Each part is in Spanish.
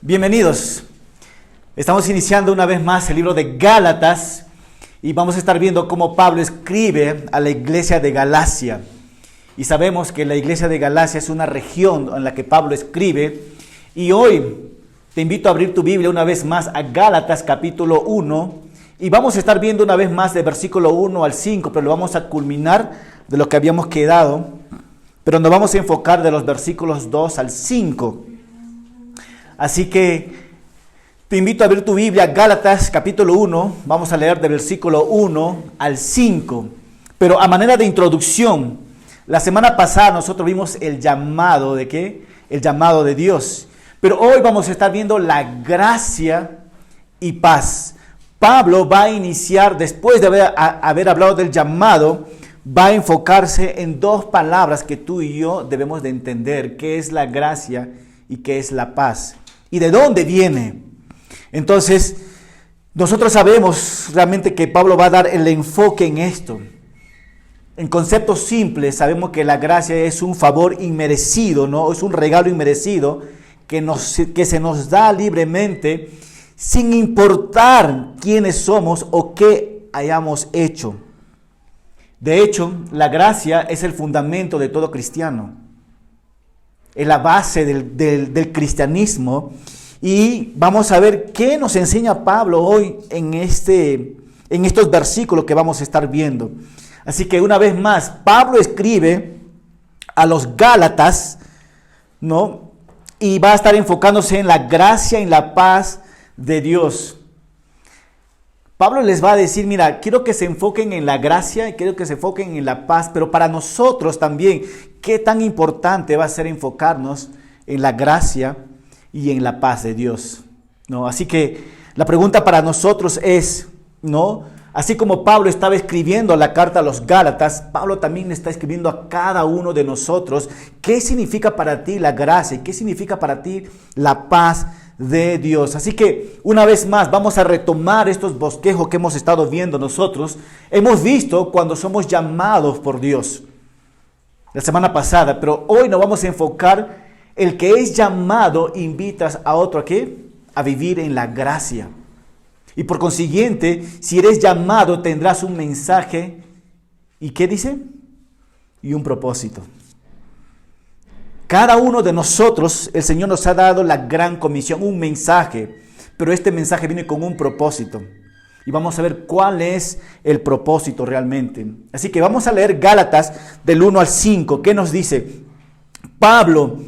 Bienvenidos. Estamos iniciando una vez más el libro de Gálatas y vamos a estar viendo cómo Pablo escribe a la iglesia de Galacia. Y sabemos que la iglesia de Galacia es una región en la que Pablo escribe. Y hoy te invito a abrir tu Biblia una vez más a Gálatas capítulo 1. Y vamos a estar viendo una vez más de versículo 1 al 5, pero lo vamos a culminar de lo que habíamos quedado. Pero nos vamos a enfocar de los versículos 2 al 5. Así que te invito a abrir tu Biblia, Gálatas capítulo 1, vamos a leer del versículo 1 al 5. Pero a manera de introducción, la semana pasada nosotros vimos el llamado ¿de qué? El llamado de Dios. Pero hoy vamos a estar viendo la gracia y paz. Pablo va a iniciar, después de haber hablado del llamado, va a enfocarse en dos palabras que tú y yo debemos de entender, qué es la gracia y qué es la paz. ¿Y de dónde viene? Entonces, nosotros sabemos realmente que Pablo va a dar el enfoque en esto. En conceptos simples, sabemos que la gracia es un favor inmerecido, ¿no? Es un regalo inmerecido que se nos da libremente sin importar quiénes somos o qué hayamos hecho. De hecho, la gracia es el fundamento de todo cristiano. Es la base del cristianismo. Y vamos a ver qué nos enseña Pablo hoy en estos versículos que vamos a estar viendo. Así que una vez más, Pablo escribe a los Gálatas, ¿no? Y va a estar enfocándose en la gracia y la paz de Dios. Pablo les va a decir, mira, quiero que se enfoquen en la gracia y quiero que se enfoquen en la paz, pero para nosotros también, ¿qué tan importante va a ser enfocarnos en la gracia y en la paz de Dios? ¿No? Así que la pregunta para nosotros es, ¿no? Así como Pablo estaba escribiendo la carta a los Gálatas, Pablo también le está escribiendo a cada uno de nosotros, ¿qué significa para ti la gracia? ¿Qué significa para ti la paz de Dios? Así que una vez más vamos a retomar estos bosquejos que hemos estado viendo nosotros. Hemos visto cuando somos llamados por Dios la semana pasada, pero hoy nos vamos a enfocar el que es llamado, invitas a otro ¿a qué? A vivir en la gracia. Y por consiguiente, si eres llamado tendrás un mensaje. ¿Y qué dice? Y un propósito. Cada uno de nosotros, el Señor nos ha dado la gran comisión, un mensaje, pero este mensaje viene con un propósito. Y vamos a ver cuál es el propósito realmente. Así que vamos a leer Gálatas del 1 al 5. ¿Qué nos dice? Pablo,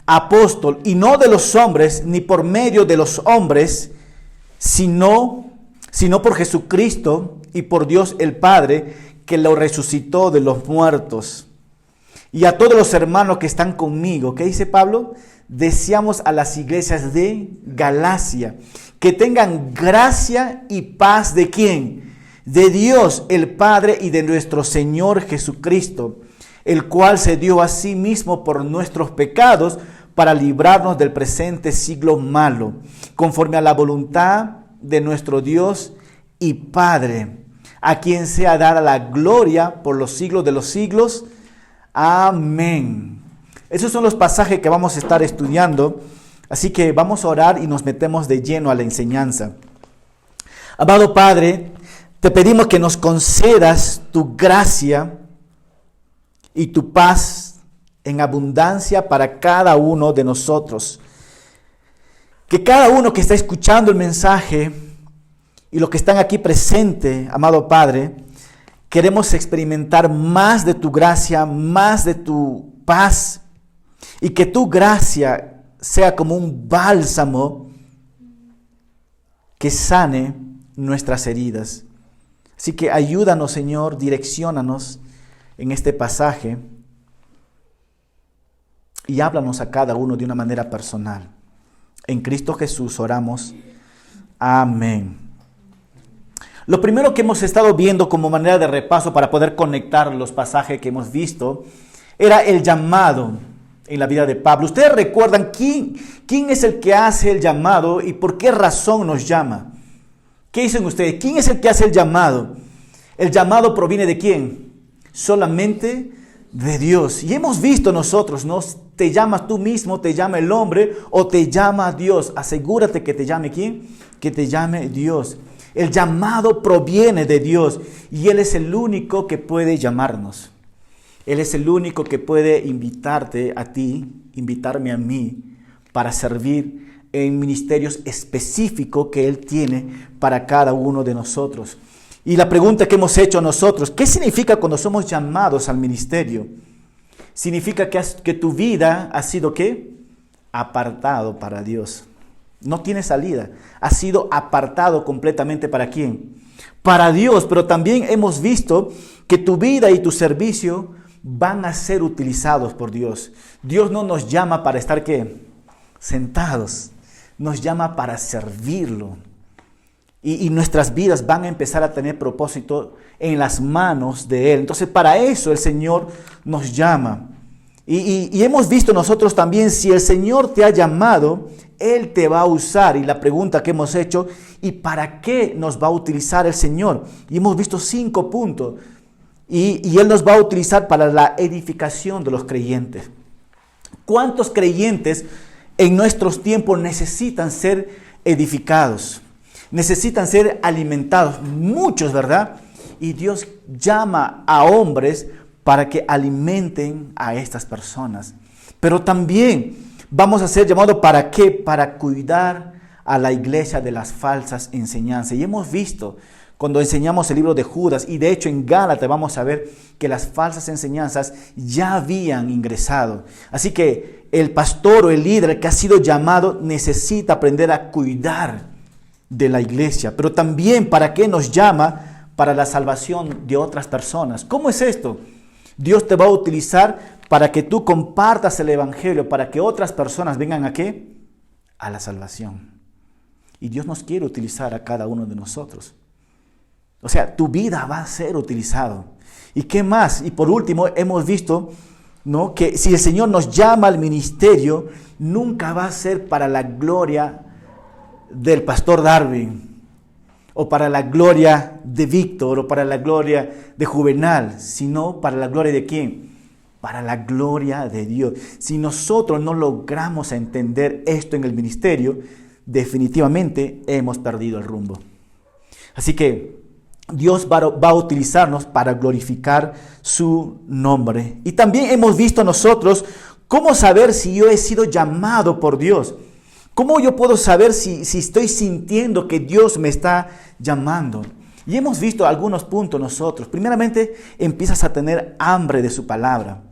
apóstol, y no de los hombres, ni por medio de los hombres, sino por Jesucristo y por Dios el Padre, que lo resucitó de los muertos. Y a todos los hermanos que están conmigo, ¿qué dice Pablo? Deseamos a las iglesias de Galacia que tengan gracia y paz ¿de quién? De Dios el Padre y de nuestro Señor Jesucristo, el cual se dio a sí mismo por nuestros pecados para librarnos del presente siglo malo, conforme a la voluntad de nuestro Dios y Padre, a quien sea dada la gloria por los siglos de los siglos. Amén. Esos son los pasajes que vamos a estar estudiando, así que vamos a orar y nos metemos de lleno a la enseñanza. Amado Padre, te pedimos que nos concedas tu gracia y tu paz en abundancia para cada uno de nosotros. Que cada uno que está escuchando el mensaje y los que están aquí presentes, amado Padre, queremos experimentar más de tu gracia, más de tu paz, y que tu gracia sea como un bálsamo que sane nuestras heridas. Así que ayúdanos, Señor, direcciónanos en este pasaje y háblanos a cada uno de una manera personal. En Cristo Jesús oramos. Amén. Lo primero que hemos estado viendo como manera de repaso para poder conectar los pasajes que hemos visto era el llamado en la vida de Pablo. ¿Ustedes recuerdan quién es el que hace el llamado y por qué razón nos llama? ¿Qué dicen ustedes? ¿Quién es el que hace el llamado? ¿El llamado proviene de quién? Solamente de Dios. Y hemos visto nosotros, ¿no? Te llamas tú mismo, te llama el hombre o te llama Dios. Asegúrate que te llame ¿quién? Que te llame Dios. El llamado proviene de Dios y Él es el único que puede llamarnos. Él es el único que puede invitarte a ti, invitarme a mí para servir en ministerios específicos que Él tiene para cada uno de nosotros. Y la pregunta que hemos hecho nosotros, ¿qué significa cuando somos llamados al ministerio? Significa que tu vida ha sido ¿qué? Apartado para Dios. No tiene salida. Ha sido apartado completamente ¿para quién? Para Dios. Pero también hemos visto que tu vida y tu servicio van a ser utilizados por Dios. Dios no nos llama para estar ¿qué? Sentados. Nos llama para servirlo. Y nuestras vidas van a empezar a tener propósito en las manos de Él. Entonces, para eso el Señor nos llama. Y hemos visto nosotros también, si el Señor te ha llamado, Él te va a usar. Y la pregunta que hemos hecho, ¿y para qué nos va a utilizar el Señor? Y hemos visto 5 puntos. Y Él nos va a utilizar para la edificación de los creyentes. ¿Cuántos creyentes en nuestros tiempos necesitan ser edificados? Necesitan ser alimentados, muchos, ¿verdad? Y Dios llama a hombres para que alimenten a estas personas. Pero también vamos a ser llamados ¿para qué? Para cuidar a la iglesia de las falsas enseñanzas. Y hemos visto cuando enseñamos el libro de Judas, y de hecho en Gálatas vamos a ver que las falsas enseñanzas ya habían ingresado. Así que el pastor o el líder que ha sido llamado necesita aprender a cuidar de la iglesia, pero también ¿para qué nos llama? Para la salvación de otras personas. ¿Cómo es esto? Dios te va a utilizar para que tú compartas el evangelio, para que otras personas vengan ¿a qué? A la salvación. Y Dios nos quiere utilizar a cada uno de nosotros. O sea, tu vida va a ser utilizado. ¿Y qué más? Y por último, hemos visto, ¿no?, que si el Señor nos llama al ministerio, nunca va a ser para la gloria del pastor Darwin, o para la gloria de Víctor, o para la gloria de Juvenal, sino para la gloria de ¿quién? Para la gloria de Dios. Si nosotros no logramos entender esto en el ministerio, definitivamente hemos perdido el rumbo. Así que Dios va a utilizarnos para glorificar su nombre. Y también hemos visto nosotros cómo saber si yo he sido llamado por Dios. ¿Cómo yo puedo saber si estoy sintiendo que Dios me está llamando? Y hemos visto algunos puntos nosotros. Primeramente, empiezas a tener hambre de su palabra.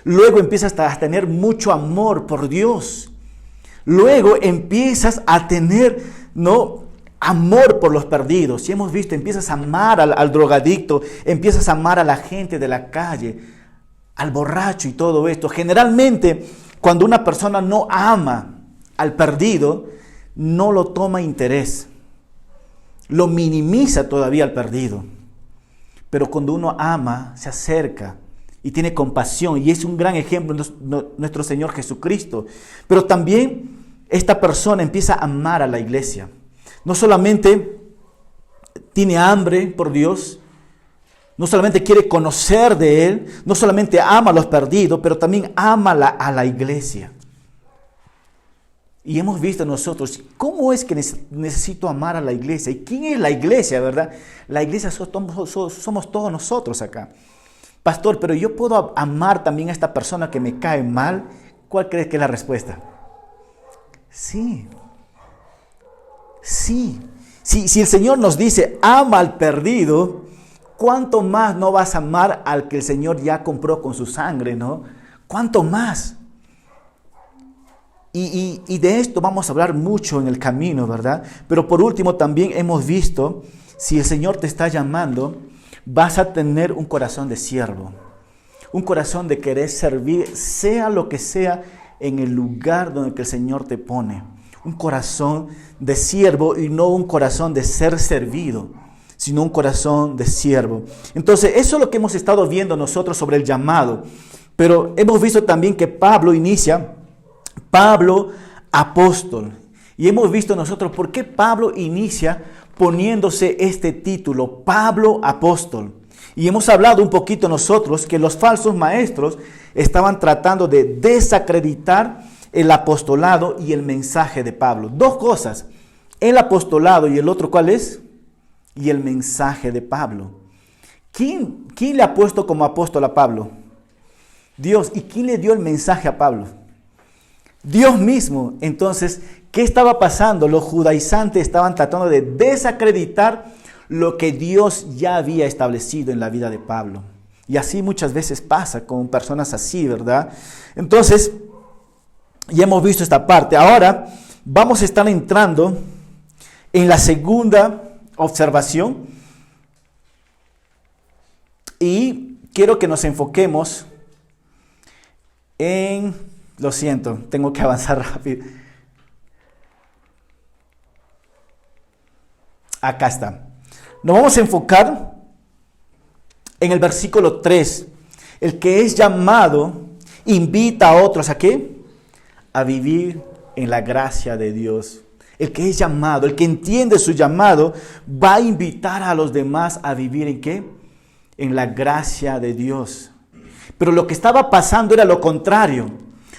Luego empiezas a tener mucho amor por Dios. Luego empiezas a tener, ¿no?, amor por los perdidos. Y hemos visto, empiezas a amar al drogadicto, empiezas a amar a la gente de la calle, al borracho y todo esto. Generalmente, cuando una persona no ama al perdido, no lo toma interés, lo minimiza todavía al perdido. Pero cuando uno ama, se acerca y tiene compasión, y es un gran ejemplo nuestro Señor Jesucristo. Pero también esta persona empieza a amar a la iglesia. No solamente tiene hambre por Dios, no solamente quiere conocer de Él, no solamente ama a los perdidos, pero también ama a la iglesia. Y hemos visto nosotros, ¿cómo es que necesito amar a la iglesia? ¿Y quién es la iglesia, verdad? La iglesia somos todos nosotros acá. Pastor, pero yo puedo amar también a esta persona que me cae mal. ¿Cuál crees que es la respuesta? Sí. Sí. Si el Señor nos dice, ama al perdido, ¿cuánto más no vas a amar al que el Señor ya compró con su sangre, no? ¿Cuánto más? Y de esto vamos a hablar mucho en el camino, ¿verdad? Pero por último también hemos visto, si el Señor te está llamando, vas a tener un corazón de siervo. Un corazón de querer servir, sea lo que sea, en el lugar donde el Señor te pone. Un corazón de siervo y no un corazón de ser servido, sino un corazón de siervo. Entonces, eso es lo que hemos estado viendo nosotros sobre el llamado. Pero hemos visto también que Pablo inicia, Pablo apóstol. Y hemos visto nosotros por qué Pablo inicia poniéndose este título, Pablo apóstol. Y hemos hablado un poquito nosotros que los falsos maestros estaban tratando de desacreditar el apostolado y el mensaje de Pablo. Dos cosas, el apostolado y el otro, ¿cuál es? Y el mensaje de Pablo. ¿Quién le ha puesto como apóstol a Pablo? Dios. ¿Y quién le dio el mensaje a Pablo? Dios mismo. Entonces, ¿qué estaba pasando? Los judaizantes estaban tratando de desacreditar lo que Dios ya había establecido en la vida de Pablo. Y así muchas veces pasa con personas así, ¿verdad? Entonces, ya hemos visto esta parte. Ahora vamos a estar entrando en la segunda observación. Y quiero que nos enfoquemos en... Lo siento, tengo que avanzar rápido. Acá está. Nos vamos a enfocar en el versículo 3. El que es llamado invita a otros ¿a qué? A vivir en la gracia de Dios. El que es llamado, el que entiende su llamado, va a invitar a los demás a vivir ¿en qué? En la gracia de Dios. Pero lo que estaba pasando era lo contrario.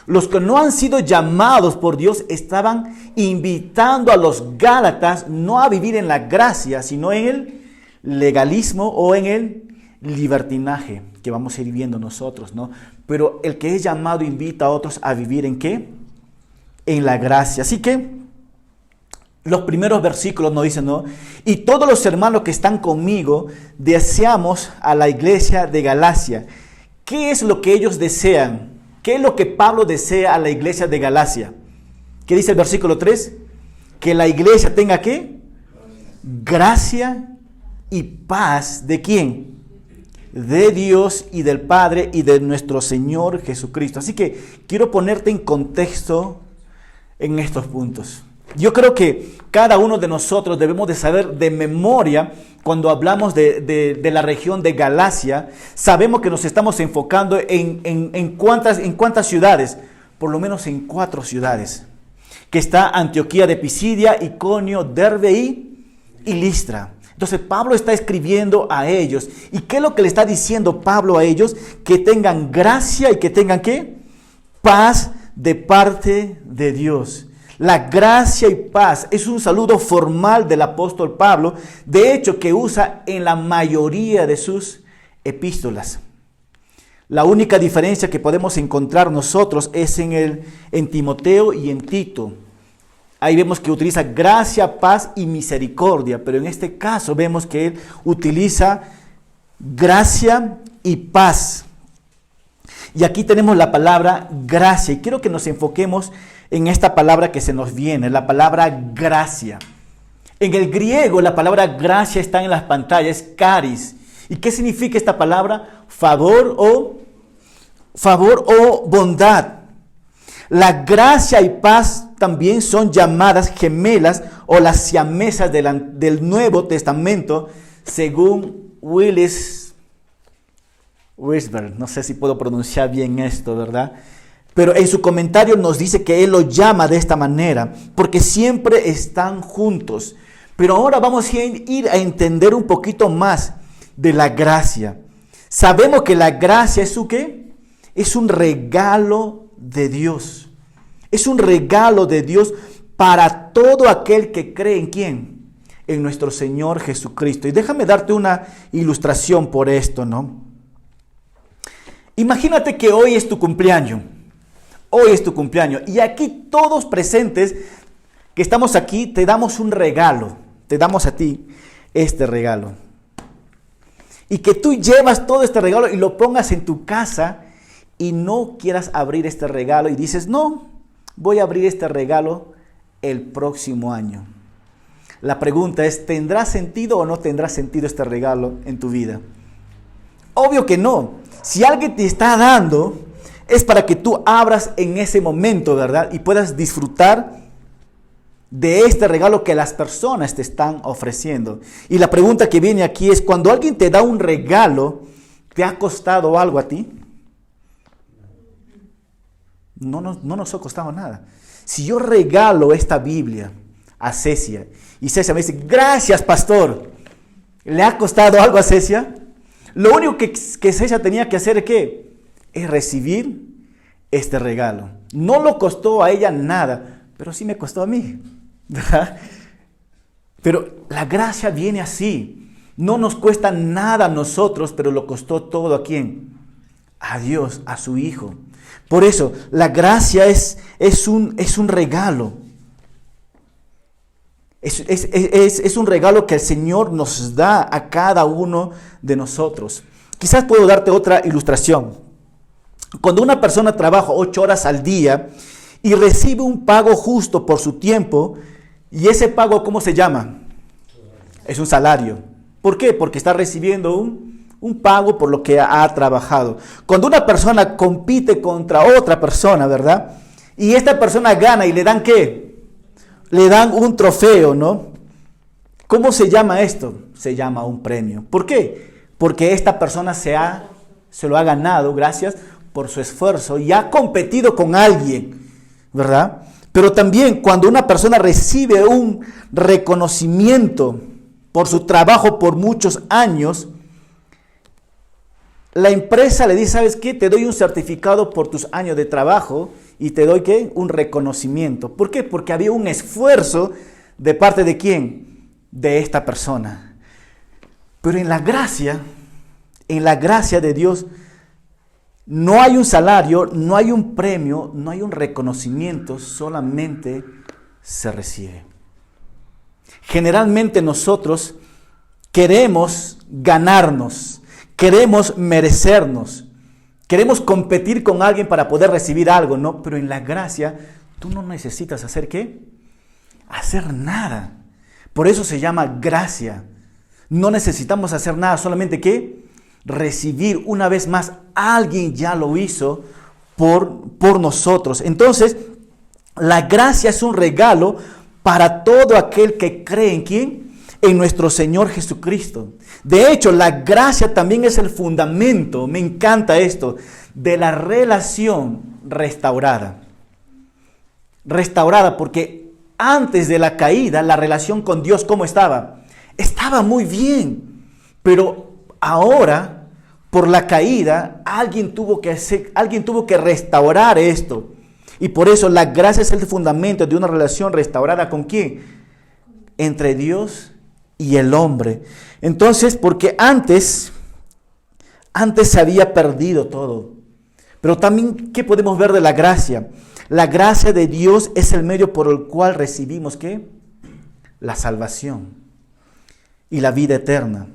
Los que no han sido llamados por Dios estaban invitando a los Gálatas no a vivir en la gracia, sino en el legalismo o en el libertinaje, que vamos a ir viendo nosotros, ¿no? Pero el que es llamado invita a otros a vivir ¿en qué? En la gracia. Así que los primeros versículos nos dicen, ¿no? Y todos los hermanos que están conmigo deseamos a la iglesia de Galacia. ¿Qué es lo que ellos desean? ¿Qué es lo que Pablo desea a la iglesia de Galacia? ¿Qué dice el versículo 3? Que la iglesia tenga ¿qué? Gracia y paz. ¿De quién? De Dios y del Padre y de nuestro Señor Jesucristo. Así que quiero ponerte en contexto en estos puntos. Yo creo que cada uno de nosotros debemos de saber de memoria, cuando hablamos de la región de Galacia, sabemos que nos estamos enfocando en cuántas ciudades, por lo menos en 4 ciudades, que está Antioquía de Pisidia, Iconio, Derbe y Listra. Entonces Pablo está escribiendo a ellos. ¿Y qué es lo que le está diciendo Pablo a ellos? Que tengan gracia y que tengan ¿qué? Paz de parte de Dios. La gracia y paz es un saludo formal del apóstol Pablo, de hecho que usa en la mayoría de sus epístolas. La única diferencia que podemos encontrar nosotros es en Timoteo y en Tito. Ahí vemos que utiliza gracia, paz y misericordia, pero en este caso vemos que él utiliza gracia y paz. Y aquí tenemos la palabra gracia, y quiero que nos enfoquemos en esta palabra que se nos viene, la palabra gracia. En el griego la palabra gracia está en las pantallas, caris. ¿Y qué significa esta palabra? Favor o bondad. La gracia y paz también son llamadas gemelas o las siamesas del Nuevo Testamento, según Willis Wisberg. No sé si puedo pronunciar bien esto, ¿verdad? Pero en su comentario nos dice que él lo llama de esta manera, porque siempre están juntos. Pero ahora vamos a ir a entender un poquito más de la gracia. Sabemos que la gracia es ¿qué? Es un regalo de Dios. Es un regalo de Dios para todo aquel que cree en ¿quién? En nuestro Señor Jesucristo. Y déjame darte una ilustración por esto, ¿no? Imagínate que hoy es tu cumpleaños. Hoy es tu cumpleaños y aquí todos presentes que estamos aquí te damos un regalo, te damos a ti este regalo. Y que tú llevas todo este regalo y lo pongas en tu casa y no quieras abrir este regalo y dices, no, voy a abrir este regalo el próximo año. La pregunta es, ¿tendrá sentido o no tendrá sentido este regalo en tu vida? Obvio que no. Si alguien te está dando, es para que tú abras en ese momento, ¿verdad? Y puedas disfrutar de este regalo que las personas te están ofreciendo. Y la pregunta que viene aquí es, cuando alguien te da un regalo, ¿te ha costado algo a ti? No nos ha costado nada. Si yo regalo esta Biblia a Cecia y Cecia me dice, gracias pastor, ¿le ha costado algo a Cecia? Lo único que ella tenía que hacer, ¿qué? Es recibir este regalo. No lo costó a ella nada, pero sí me costó a mí, ¿verdad? Pero la gracia viene así. No nos cuesta nada a nosotros, pero lo costó todo ¿a quién? A Dios, a su Hijo. Por eso, la gracia es un regalo. Es un regalo que el Señor nos da a cada uno de nosotros. Quizás puedo darte otra ilustración. Cuando una persona trabaja 8 horas al día y recibe un pago justo por su tiempo, y ese pago, ¿cómo se llama? Es un salario. ¿Por qué? Porque está recibiendo un pago por lo que ha trabajado. Cuando una persona compite contra otra persona, ¿verdad? Y esta persona gana y le dan ¿qué? Le dan un trofeo, ¿no? ¿Cómo se llama esto? Se llama un premio. ¿Por qué? Porque esta persona se lo ha ganado gracias por su esfuerzo y ha competido con alguien, ¿verdad? Pero también cuando una persona recibe un reconocimiento por su trabajo por muchos años, la empresa le dice, ¿sabes qué? Te doy un certificado por tus años de trabajo y te doy ¿qué? Un reconocimiento. ¿Por qué? Porque había un esfuerzo de parte de ¿quién? De esta persona. Pero en la gracia de Dios, no hay un salario, no hay un premio, no hay un reconocimiento, solamente se recibe. Generalmente nosotros queremos ganarnos, queremos merecernos, queremos competir con alguien para poder recibir algo, ¿no? Pero en la gracia tú no necesitas hacer ¿qué? Hacer nada. Por eso se llama gracia. No necesitamos hacer nada, solamente ¿qué? Recibir. Una vez más, alguien ya lo hizo por nosotros. Entonces, la gracia es un regalo para todo aquel que cree ¿en quién? En nuestro Señor Jesucristo. De hecho, la gracia también es el fundamento, me encanta esto, de la relación restaurada. Restaurada porque antes de la caída, la relación con Dios, ¿cómo estaba? Estaba muy bien, pero ahora, por la caída, alguien tuvo que restaurar esto. Y por eso la gracia es el fundamento de una relación restaurada ¿con quién? Entre Dios y el hombre. Entonces, porque antes se había perdido todo. Pero también, ¿qué podemos ver de la gracia? La gracia de Dios es el medio por el cual recibimos ¿qué? La salvación y la vida eterna.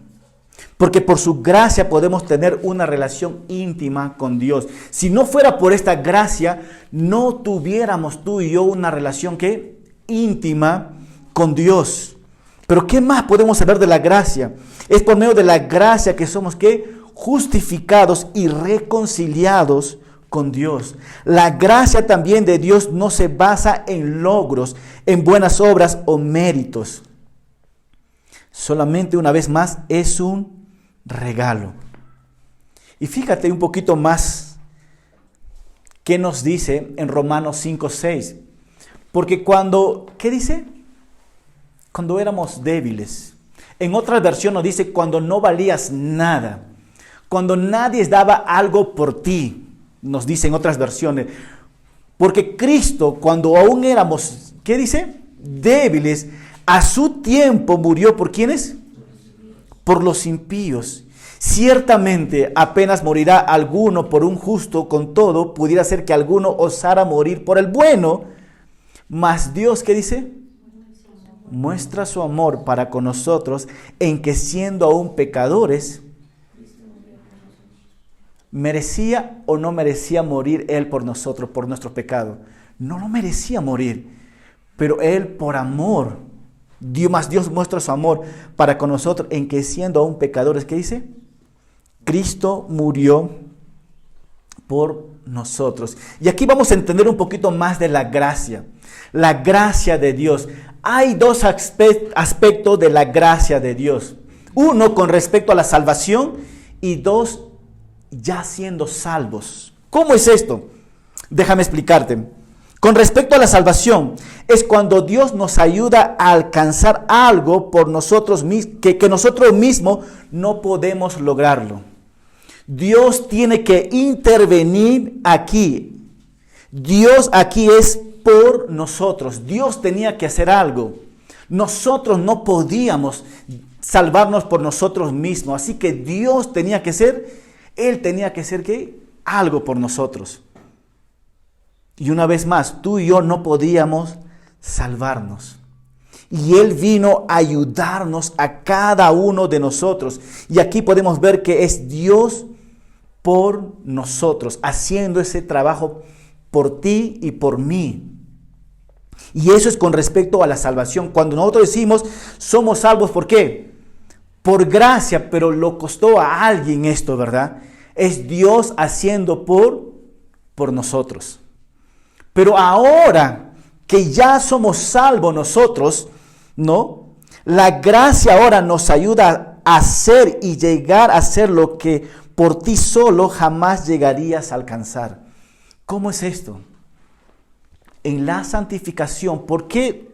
Porque por su gracia podemos tener una relación íntima con Dios. Si no fuera por esta gracia, no tuviéramos tú y yo una relación ¿qué? Íntima con Dios. Pero ¿qué más podemos saber de la gracia? Es por medio de la gracia que somos ¿qué? Justificados y reconciliados con Dios. La gracia también de Dios no se basa en logros, en buenas obras o méritos. Solamente una vez más es un regalo. Y fíjate un poquito más qué nos dice en Romanos 5:6. Porque ¿qué dice? Cuando éramos débiles. En otra versión nos dice cuando no valías nada. Cuando nadie daba algo por ti. Nos dice en otras versiones. Porque Cristo, cuando aún éramos, ¿qué dice? Débiles, a su tiempo murió ¿por quiénes? Por los impíos. Ciertamente apenas morirá alguno por un justo, con todo pudiera ser que alguno osara morir por el bueno. Mas Dios, ¿qué dice? Muestra su amor para con nosotros en que siendo aún pecadores, ¿merecía o no merecía morir Él por nosotros, por nuestro pecado? No lo merecía morir, pero Él por amor, Dios muestra su amor para con nosotros en que siendo aún pecadores, ¿qué dice? Cristo murió por nosotros. Y aquí vamos a entender un poquito más de la gracia de Dios. Hay dos aspectos de la gracia de Dios. Uno con respecto a la salvación y dos ya siendo salvos. ¿Cómo es esto? Déjame explicarte. Con respecto a la salvación, es cuando Dios nos ayuda a alcanzar algo por nosotros mismos, que nosotros mismos no podemos lograrlo. Dios tiene que intervenir aquí. Dios aquí es por nosotros. Dios tenía que hacer algo. Nosotros no podíamos salvarnos por nosotros mismos. Así que Dios tenía que ser, Él tenía que ser ¿qué? Algo por nosotros. Y una vez más, tú y yo no podíamos salvarnos. Y Él vino a ayudarnos a cada uno de nosotros. Y aquí podemos ver que es Dios por nosotros, haciendo ese trabajo por ti y por mí. Y eso es con respecto a la salvación. Cuando nosotros decimos somos salvos, ¿por qué? Por gracia, pero lo costó a alguien esto, ¿verdad? Es Dios haciendo por nosotros. Pero ahora que ya somos salvos nosotros, ¿no? La gracia ahora nos ayuda a hacer y llegar a hacer lo que por ti solo jamás llegarías a alcanzar. ¿Cómo es esto? En la santificación, ¿por qué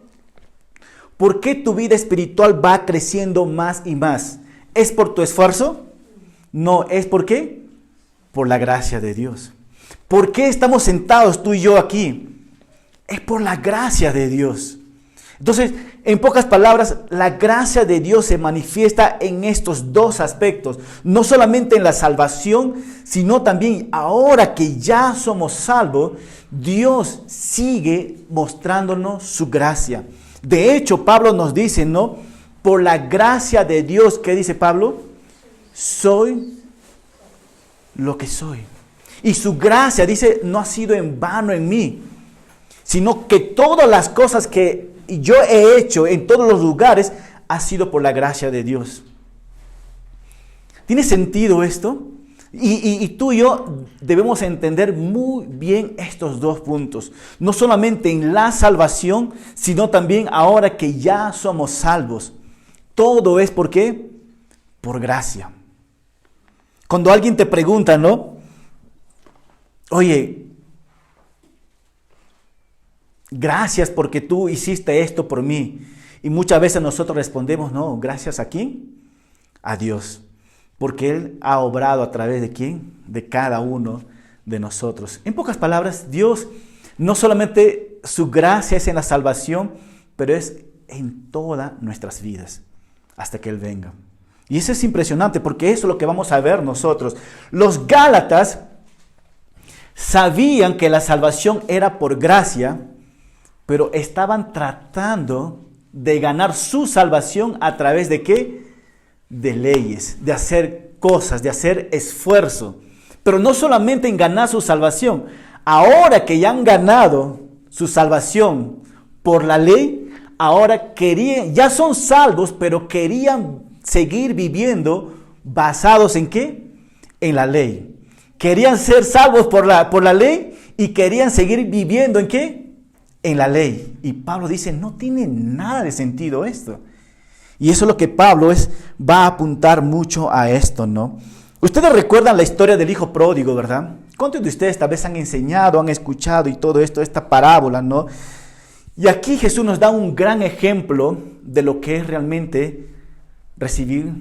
tu vida espiritual va creciendo más y más? ¿Es por tu esfuerzo? No, ¿es por qué? Por la gracia de Dios. ¿Por qué estamos sentados tú y yo aquí? Es por la gracia de Dios. Entonces, en pocas palabras, la gracia de Dios se manifiesta en estos dos aspectos. No solamente en la salvación, sino también ahora que ya somos salvos, Dios sigue mostrándonos su gracia. De hecho, Pablo nos dice, ¿no? Por la gracia de Dios, ¿qué dice Pablo? Soy lo que soy. Y su gracia, dice, no ha sido en vano en mí, sino que todas las cosas que yo he hecho en todos los lugares ha sido por la gracia de Dios. ¿Tiene sentido esto? Y tú y yo debemos entender muy bien estos dos puntos. No solamente en la salvación, sino también ahora que ya somos salvos. Todo es ¿por qué? Por gracia. Cuando alguien te pregunta, ¿no? Oye, gracias porque tú hiciste esto por mí. Y muchas veces nosotros respondemos, no, gracias a quién? A Dios. Porque Él ha obrado a través de quién? De cada uno de nosotros. En pocas palabras, Dios no solamente su gracia es en la salvación, pero es en todas nuestras vidas hasta que Él venga. Y eso es impresionante porque eso es lo que vamos a ver nosotros. Los Gálatas sabían que la salvación era por gracia, pero estaban tratando de ganar su salvación a través de ¿qué? De leyes, de hacer cosas, de hacer esfuerzo. Pero no solamente en ganar su salvación. Ahora que ya han ganado su salvación por la ley, ahora ya son salvos, pero querían seguir viviendo basados en ¿qué? En la ley. Querían ser salvos por la ley y querían seguir viviendo ¿en qué? En la ley. Y Pablo dice, no tiene nada de sentido esto. Y eso es lo que Pablo va a apuntar mucho a esto, ¿no? Ustedes recuerdan la historia del hijo pródigo, ¿verdad? ¿Cuántos de ustedes tal vez han enseñado, han escuchado y todo esto, esta parábola, ¿no? Y aquí Jesús nos da un gran ejemplo de lo que es realmente recibir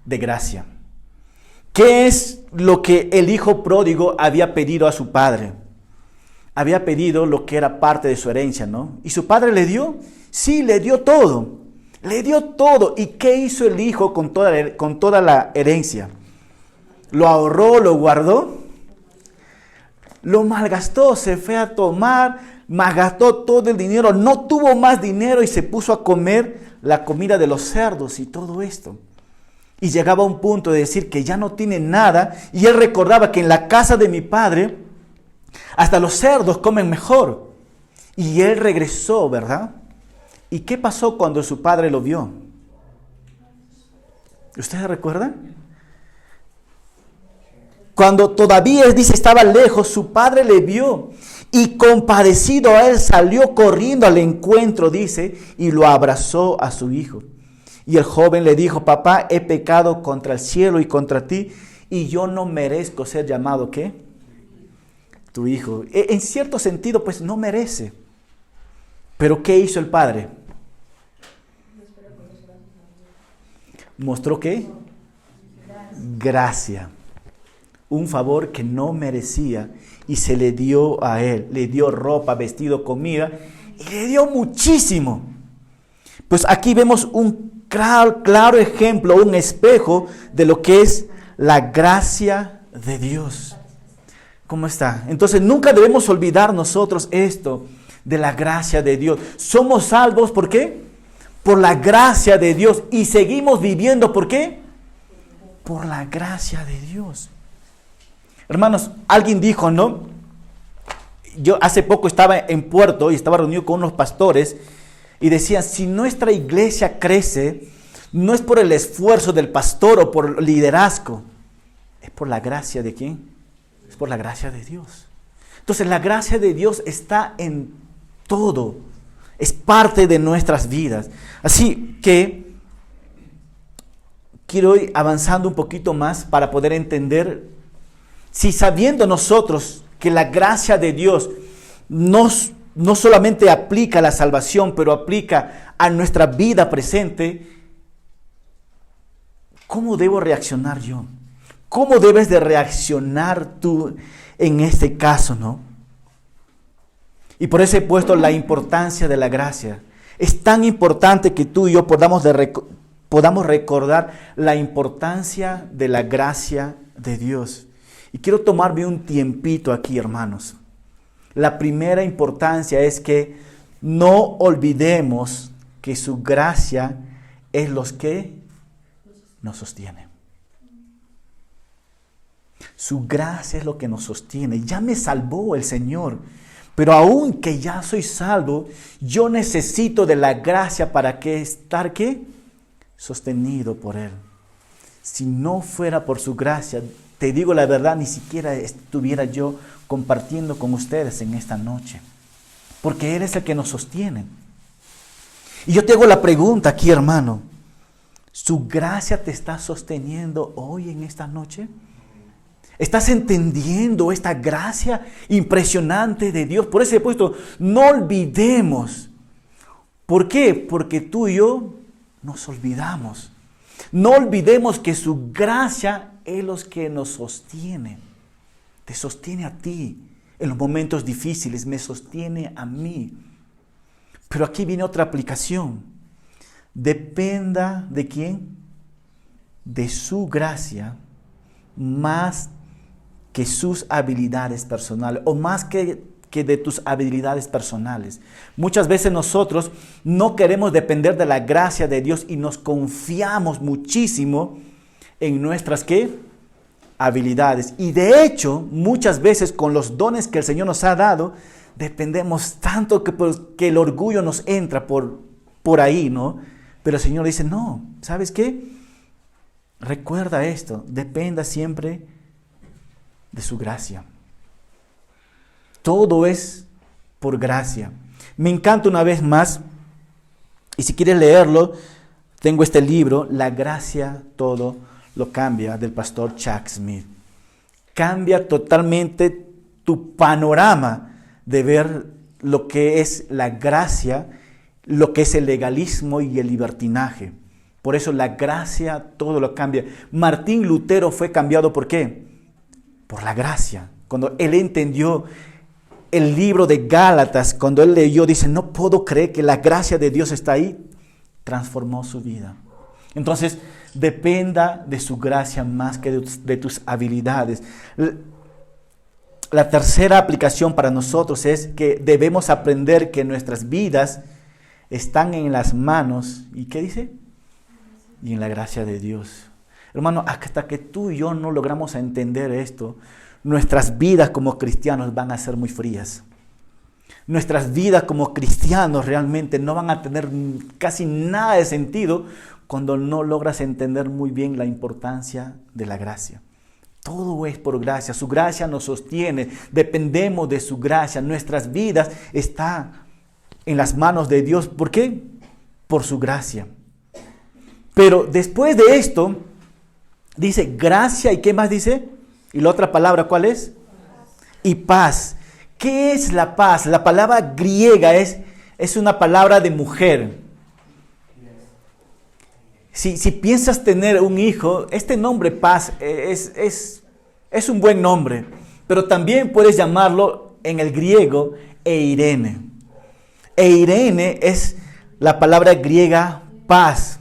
de gracia. ¿Qué es lo que el hijo pródigo había pedido a su padre? Había pedido lo que era parte de su herencia, ¿no? ¿Y su padre le dio? Sí, le dio todo. Le dio todo. ¿Y qué hizo el hijo con toda la herencia? ¿Lo ahorró, lo guardó? Lo malgastó, se fue a tomar, malgastó todo el dinero, no tuvo más dinero y se puso a comer la comida de los cerdos y todo esto. Y llegaba a un punto de decir que ya no tiene nada y él recordaba que en la casa de mi padre hasta los cerdos comen mejor. Y él regresó, ¿verdad? ¿Y qué pasó cuando su padre lo vio? ¿Ustedes recuerdan? Cuando todavía, dice, estaba lejos, su padre le vio y compadecido a él salió corriendo al encuentro, dice, y lo abrazó a su hijo. Y el joven le dijo, papá, he pecado contra el cielo y contra ti y yo no merezco ser llamado, ¿qué? Tu hijo. En cierto sentido, pues no merece. Pero ¿qué hizo el padre? ¿Mostró qué? Gracia. un favor que no merecía y se le dio a él. Le dio ropa, vestido, comida y le dio muchísimo. Pues aquí vemos un claro ejemplo, un espejo de lo que es la gracia de Dios. ¿Cómo está? Entonces nunca debemos olvidar nosotros esto de la gracia de Dios. Somos salvos, ¿por qué? Por la gracia de Dios. Y seguimos viviendo, ¿por qué? Por la gracia de Dios. Hermanos, alguien dijo, ¿no? Yo hace poco estaba en Puerto y estaba reunido con unos pastores y decían, si nuestra iglesia crece, no es por el esfuerzo del pastor o por liderazgo, es por la gracia de ¿quién? Es por la gracia de Dios. Entonces la gracia de Dios está en todo, es parte de nuestras vidas. Así que quiero ir avanzando un poquito más para poder entender, si sabiendo nosotros que la gracia de Dios no solamente aplica a la salvación, pero aplica a nuestra vida presente, ¿cómo debo reaccionar yo? ¿Cómo debes de reaccionar tú en este caso, no? Y por eso he puesto la importancia de la gracia. Es tan importante que tú y yo podamos recordar la importancia de la gracia de Dios. Y quiero tomarme un tiempito aquí, hermanos. La primera importancia es que no olvidemos que su gracia es lo que nos sostiene. Su gracia es lo que nos sostiene. Ya me salvó el Señor. Pero aun que ya soy salvo, yo necesito de la gracia para que estar ¿qué? Sostenido por Él. Si no fuera por su gracia, te digo la verdad, ni siquiera estuviera yo compartiendo con ustedes en esta noche. Porque Él es el que nos sostiene. Y yo te hago la pregunta aquí, hermano. ¿Su gracia te está sosteniendo hoy en esta noche? ¿Estás entendiendo esta gracia impresionante de Dios? Por eso he puesto, no olvidemos. ¿Por qué? Porque tú y yo nos olvidamos. No olvidemos que su gracia es lo que nos sostiene. Te sostiene a ti en los momentos difíciles, me sostiene a mí. Pero aquí viene otra aplicación. Dependa de quién, de su gracia, más que sus habilidades personales, o más que de tus habilidades personales. Muchas veces nosotros no queremos depender de la gracia de Dios y nos confiamos muchísimo en nuestras ¿qué? Habilidades. Y de hecho, muchas veces con los dones que el Señor nos ha dado, dependemos tanto que el orgullo nos entra por ahí, ¿no? Pero el Señor dice, no, ¿sabes qué? Recuerda esto, dependa siempre de su gracia. Todo es por gracia. Me encanta una vez más, y si quieres leerlo, tengo este libro, La gracia todo lo cambia, del pastor Chuck Smith. Cambia totalmente tu panorama de ver lo que es la gracia, lo que es el legalismo y el libertinaje. Por eso la gracia todo lo cambia. Martín Lutero fue cambiado, ¿por qué? Por la gracia. Cuando él entendió el libro de Gálatas, cuando él leyó, dice, no puedo creer que la gracia de Dios está ahí, transformó su vida. Entonces, dependa de su gracia más que de tus habilidades. La tercera aplicación para nosotros es que debemos aprender que nuestras vidas están en las manos, ¿y qué dice? Y en la gracia de Dios. Hermano, hasta que tú y yo no logramos entender esto, nuestras vidas como cristianos van a ser muy frías. Nuestras vidas como cristianos realmente no van a tener casi nada de sentido cuando no logras entender muy bien la importancia de la gracia. Todo es por gracia. Su gracia nos sostiene. Dependemos de su gracia. Nuestras vidas están en las manos de Dios. ¿Por qué? Por su gracia. Pero después de esto, dice gracia, ¿y qué más dice? ¿Y la otra palabra cuál es? Y paz. ¿Qué es la paz? La palabra griega es una palabra de mujer. Si piensas tener un hijo, este nombre paz es Es un buen nombre, pero también puedes llamarlo en el griego Eirene. Eirene es la palabra griega paz.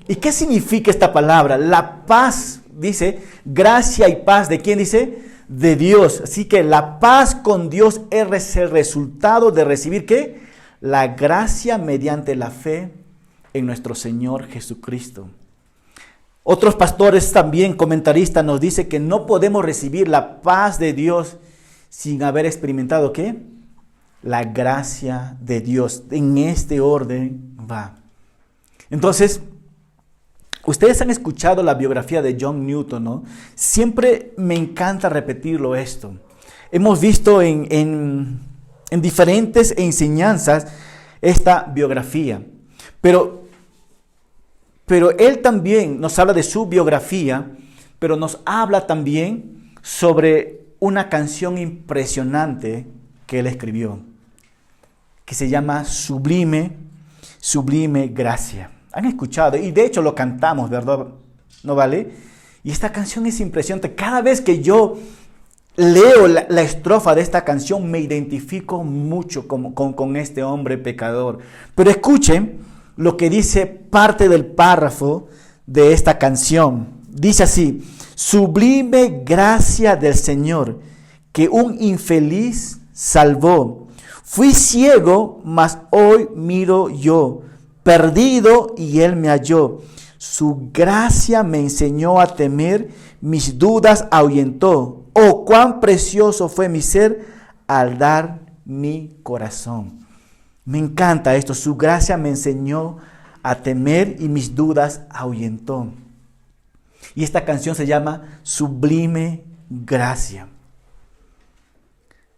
¿Y qué significa esta palabra? La paz, dice, gracia y paz, ¿de quién dice? De Dios. Así que la paz con Dios es el resultado de recibir, ¿qué? La gracia mediante la fe en nuestro Señor Jesucristo. Otros pastores también, comentaristas, nos dicen que no podemos recibir la paz de Dios sin haber experimentado, ¿qué? La gracia de Dios. En este orden va. Entonces, ustedes han escuchado la biografía de John Newton, ¿no? Siempre me encanta repetirlo esto. Hemos visto en diferentes enseñanzas esta biografía. Pero él también nos habla de su biografía, pero nos habla también sobre una canción impresionante que él escribió, que se llama Sublime, Sublime Gracia. Han escuchado, y de hecho lo cantamos, ¿verdad? ¿No vale? Y esta canción es impresionante. Cada vez que yo leo la estrofa de esta canción, me identifico mucho con este hombre pecador. Pero escuchen lo que dice parte del párrafo de esta canción. Dice así: sublime gracia del Señor, que un infeliz salvó. Fui ciego, mas hoy miro yo, perdido y Él me halló. Su gracia me enseñó a temer, mis dudas ahuyentó. Oh, cuán precioso fue mi ser al dar mi corazón. Me encanta esto. Su gracia me enseñó a temer y mis dudas ahuyentó. Y esta canción se llama Sublime Gracia.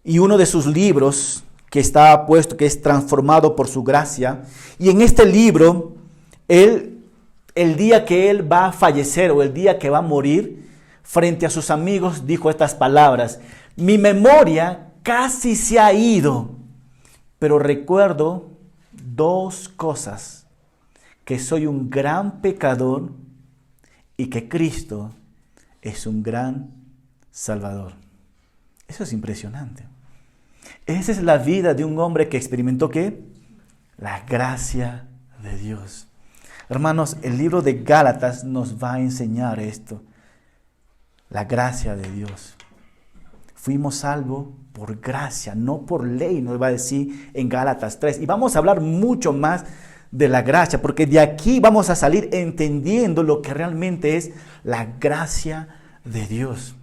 Y uno de sus libros que está puesto, que es Transformado por su Gracia. Y en este libro, el día que él va a fallecer o el día que va a morir, frente a sus amigos dijo estas palabras: mi memoria casi se ha ido, pero recuerdo dos cosas: que soy un gran pecador y que Cristo es un gran Salvador. Eso es impresionante. Esa es la vida de un hombre que experimentó, ¿qué? La gracia de Dios. Hermanos, el libro de Gálatas nos va a enseñar esto. La gracia de Dios. Fuimos salvos por gracia, no por ley, nos va a decir en Gálatas 3. Y vamos a hablar mucho más de la gracia, porque de aquí vamos a salir entendiendo lo que realmente es la gracia de Dios.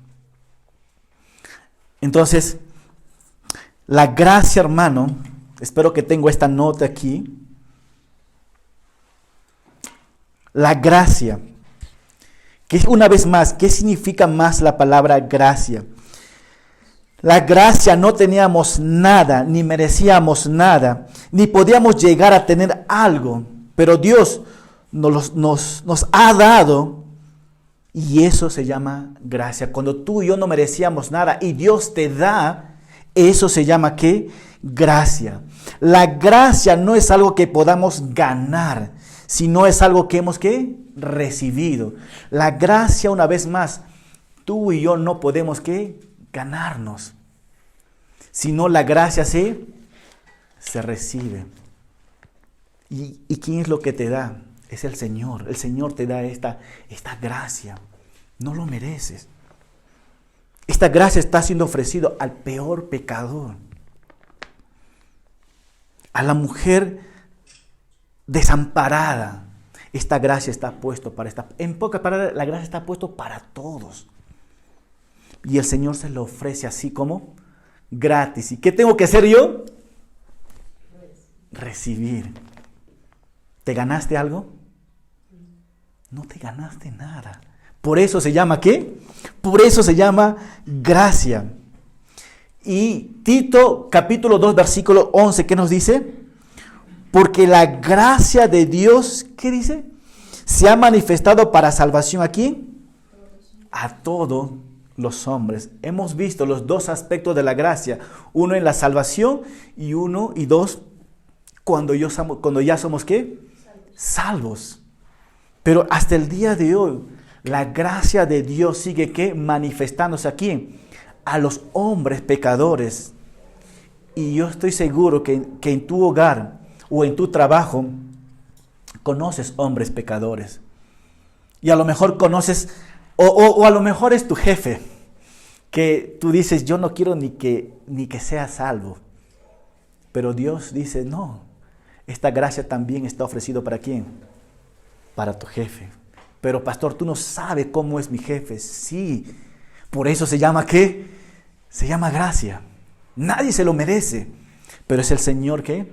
Entonces, la gracia, hermano, espero que tengo esta nota aquí. La gracia. Que una vez más, ¿qué significa más la palabra gracia? La gracia, no teníamos nada, ni merecíamos nada, ni podíamos llegar a tener algo, pero Dios nos ha dado, y eso se llama gracia. Cuando tú y yo no merecíamos nada y Dios te da, eso se llama ¿qué? Gracia. La gracia no es algo que podamos ganar, sino es algo que hemos ¿qué? Recibido. La gracia, una vez más, tú y yo no podemos ¿qué? Ganarnos, sino la gracia se recibe. ¿Y quién es lo que te da? Es el Señor. El Señor te da esta gracia. No lo mereces. Esta gracia está siendo ofrecida al peor pecador, a la mujer desamparada. Esta gracia está puesta para esta. En pocas palabras, la gracia está puesta para todos. Y el Señor se lo ofrece así como gratis. ¿Y qué tengo que hacer yo? Recibir. ¿Te ganaste algo? No te ganaste nada. Por eso se llama ¿qué? Por eso se llama gracia. Y Tito capítulo 2 versículo 11, ¿qué nos dice? Porque la gracia de Dios, ¿qué dice? Se ha manifestado para salvación ¿a quién? A todos los hombres. Hemos visto los dos aspectos de la gracia. Uno en la salvación y dos cuando ya somos ¿qué? Salvos. Pero hasta el día de hoy, La gracia de Dios sigue ¿qué? Manifestándose aquí a los hombres pecadores. Y yo estoy seguro que en tu hogar o en tu trabajo conoces hombres pecadores. Y a lo mejor conoces, o a lo mejor es tu jefe, que tú dices, yo no quiero ni que sea salvo. Pero Dios dice, no, esta gracia también está ofrecida ¿para quién? Para tu jefe. Pero pastor, tú no sabes cómo es mi jefe. Sí, por eso se llama ¿qué? Se llama gracia. Nadie se lo merece, pero es el Señor ¿qué?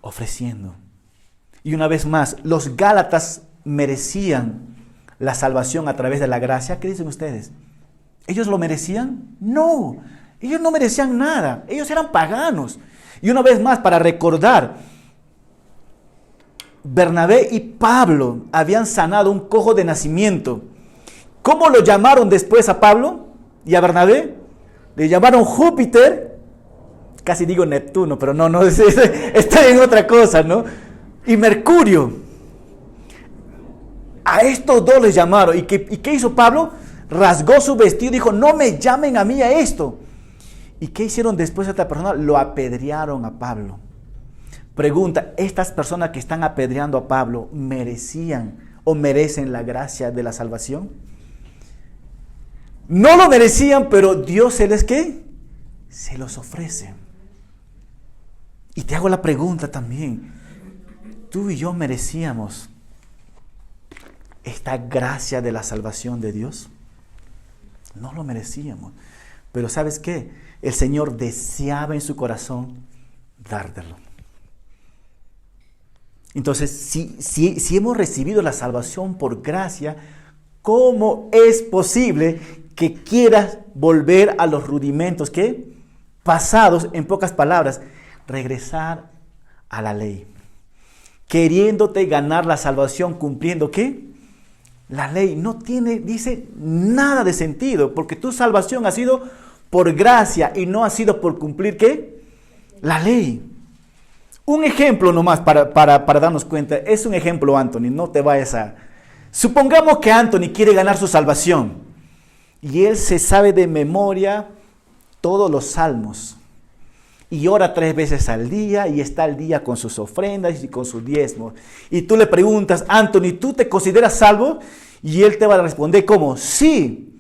Ofreciendo. Y una vez más, los Gálatas merecían la salvación a través de la gracia. ¿Qué dicen ustedes? ¿Ellos lo merecían? No, ellos no merecían nada. Ellos eran paganos. Y una vez más, para recordar, Bernabé y Pablo habían sanado un cojo de nacimiento. ¿Cómo lo llamaron después a Pablo y a Bernabé? Le llamaron Júpiter, casi digo Neptuno, pero no, está en otra cosa, ¿no? Y Mercurio. A estos dos les llamaron. ¿Y qué hizo Pablo? Rasgó su vestido y dijo, no me llamen a mí a esto. ¿Y qué hicieron después a esta persona? Lo apedrearon a Pablo. Pregunta, ¿estas personas que están apedreando a Pablo merecían o merecen la gracia de la salvación? No lo merecían, pero Dios se les ¿qué? Se los ofrece. Y te hago la pregunta también, ¿tú y yo merecíamos esta gracia de la salvación de Dios? No lo merecíamos. Pero ¿sabes qué? El Señor deseaba en su corazón dártelo. Entonces, si hemos recibido la salvación por gracia, ¿cómo es posible que quieras volver a los rudimentos ¿qué? Pasados, en pocas palabras, regresar a la ley? Queriéndote ganar la salvación cumpliendo ¿qué? La ley no tiene, dice, nada de sentido, porque tu salvación ha sido por gracia y no ha sido por cumplir ¿qué? La ley. Un ejemplo nomás para darnos cuenta, es un ejemplo, Anthony, no te vayas a... Supongamos que Anthony quiere ganar su salvación y él se sabe de memoria todos los salmos y ora 3 veces al día y está al día con sus ofrendas y con sus diezmos. Y tú le preguntas, Anthony, ¿tú te consideras salvo? Y él te va a responder como, sí.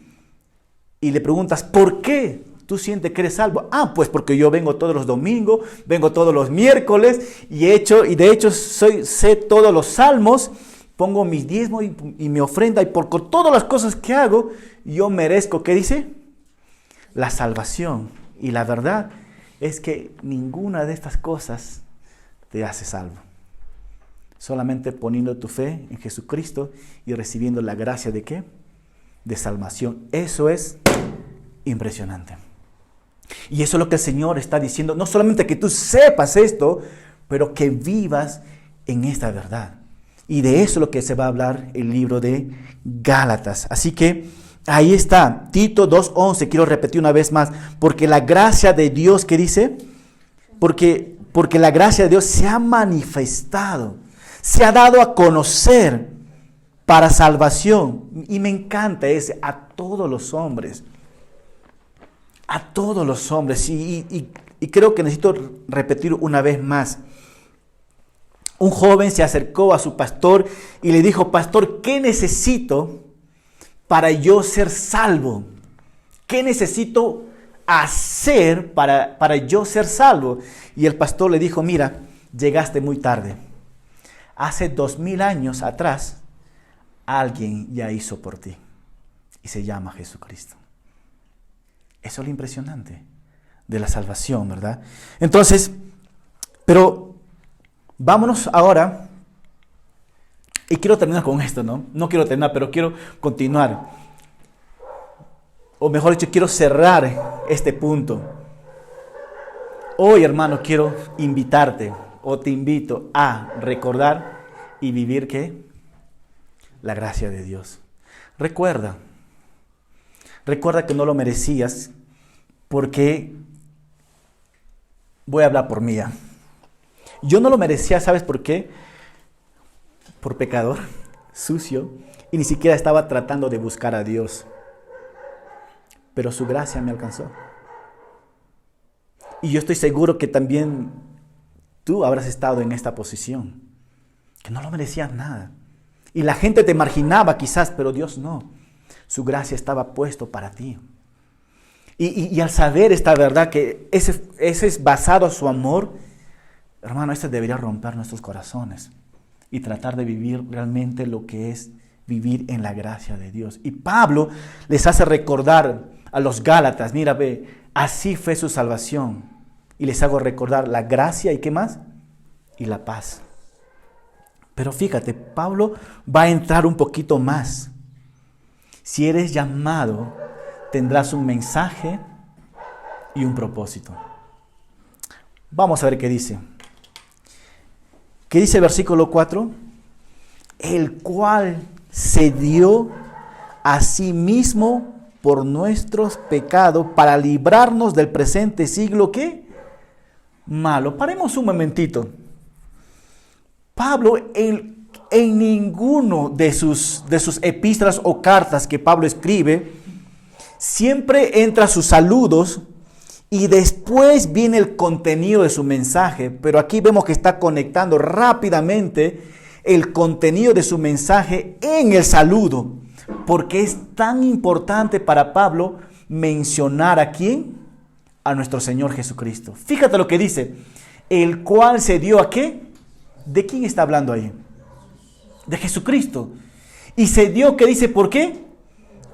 Y le preguntas, ¿por qué tú sientes que eres salvo? Pues porque yo vengo todos los domingos, vengo todos los miércoles y de hecho sé todos los salmos, pongo mis diezmos y mi ofrenda y por todas las cosas que hago, yo merezco, ¿qué dice? La salvación. Y la verdad es que ninguna de estas cosas te hace salvo. Solamente poniendo tu fe en Jesucristo y recibiendo la gracia de ¿qué? De salvación. Eso es impresionante. Y eso es lo que el Señor está diciendo. No solamente que tú sepas esto, pero que vivas en esta verdad. Y de eso es lo que se va a hablar el libro de Gálatas. Así que ahí está, Tito 2:11, quiero repetir una vez más. Porque la gracia de Dios, ¿qué dice? Porque la gracia de Dios se ha manifestado, se ha dado a conocer para salvación. Y me encanta ese, a todos los hombres. A todos los hombres. Y creo que necesito repetir una vez más. Un joven se acercó a su pastor y le dijo, pastor, ¿qué necesito para yo ser salvo? ¿Qué necesito hacer para yo ser salvo? Y el pastor le dijo, mira, llegaste muy tarde. Hace 2000 años atrás, alguien ya hizo por ti. Y se llama Jesucristo. Eso es lo impresionante de la salvación, ¿verdad? Entonces, pero vámonos ahora, y quiero terminar con esto, ¿no? No quiero terminar, pero quiero continuar. O mejor dicho, quiero cerrar este punto. Hoy, hermano, quiero invitarte, o te invito a recordar y vivir, ¿qué? La gracia de Dios. Recuerda que no lo merecías, porque voy a hablar por mí. Yo no lo merecía, ¿sabes por qué? Por pecador, sucio, y ni siquiera estaba tratando de buscar a Dios. Pero su gracia me alcanzó. Y yo estoy seguro que también tú habrás estado en esta posición, que no lo merecías nada. Y la gente te marginaba quizás, pero Dios no. Su gracia estaba puesto para ti. Y al saber esta verdad, que ese es basado en su amor, hermano, este debería romper nuestros corazones y tratar de vivir realmente lo que es vivir en la gracia de Dios. Y Pablo les hace recordar a los Gálatas, mira, ve, así fue su salvación. Y les hago recordar la gracia y ¿qué más? Y la paz. Pero fíjate, Pablo va a entrar un poquito más. Si eres llamado, tendrás un mensaje y un propósito. Vamos a ver qué dice. ¿Qué dice el versículo 4? El cual se dio a sí mismo por nuestros pecados para librarnos del presente siglo, ¿qué? Malo. Paremos un momentito. Pablo en ninguno de sus epístolas o cartas que Pablo escribe, siempre entra sus saludos y después viene el contenido de su mensaje. Pero aquí vemos que está conectando rápidamente el contenido de su mensaje en el saludo. Porque es tan importante para Pablo mencionar a ¿quién? A nuestro Señor Jesucristo. Fíjate lo que dice. El cual se dio ¿a qué? ¿De quién está hablando ahí? De Jesucristo. Y se dio, ¿qué dice? ¿Por qué?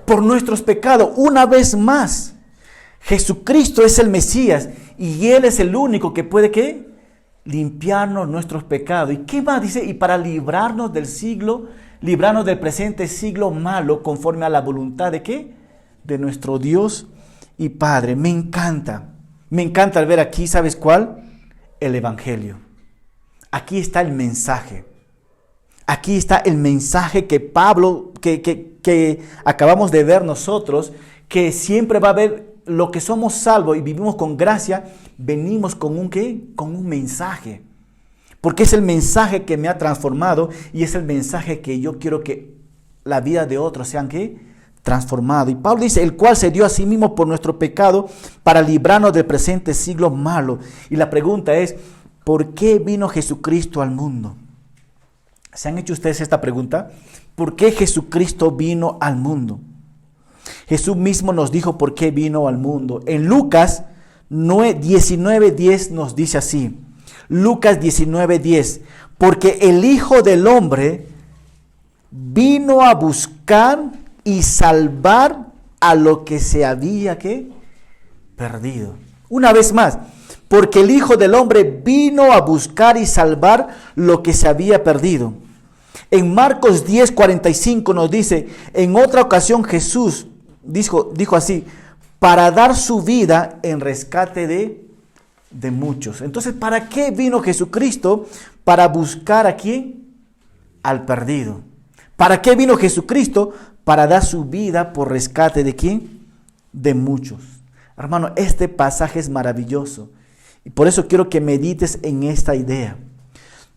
Por nuestros pecados. Una vez más, Jesucristo es el Mesías y Él es el único que puede, ¿qué? Limpiarnos nuestros pecados. ¿Y qué más dice? Y para librarnos del presente siglo malo, conforme a la voluntad de ¿qué? De nuestro Dios y Padre. Me encanta al ver aquí, ¿sabes cuál? El Evangelio. Aquí está el mensaje. Aquí está el mensaje que Pablo, que acabamos de ver nosotros, que siempre va a haber lo que somos salvos y vivimos con gracia, venimos con un ¿qué? Con un mensaje. Porque es el mensaje que me ha transformado y es el mensaje que yo quiero que la vida de otros sean ¿qué? Transformado. Y Pablo dice, el cual se dio a sí mismo por nuestro pecado para librarnos del presente siglo malo. Y la pregunta es, ¿por qué vino Jesucristo al mundo? ¿Se han hecho ustedes esta pregunta? ¿Por qué Jesucristo vino al mundo? Jesús mismo nos dijo por qué vino al mundo. En Lucas 19:10 nos dice así. Lucas 19:10. Porque el Hijo del Hombre vino a buscar y salvar a lo que se había ¿qué? Perdido. Una vez más. Porque el Hijo del Hombre vino a buscar y salvar lo que se había perdido. En Marcos 10:45 nos dice, en otra ocasión Jesús dijo así, para dar su vida en rescate de muchos. Entonces, ¿para qué vino Jesucristo? Para buscar a quién? Al perdido. ¿Para qué vino Jesucristo? Para dar su vida por rescate de quién? De muchos. Hermano, este pasaje es maravilloso. Y por eso quiero que medites en esta idea.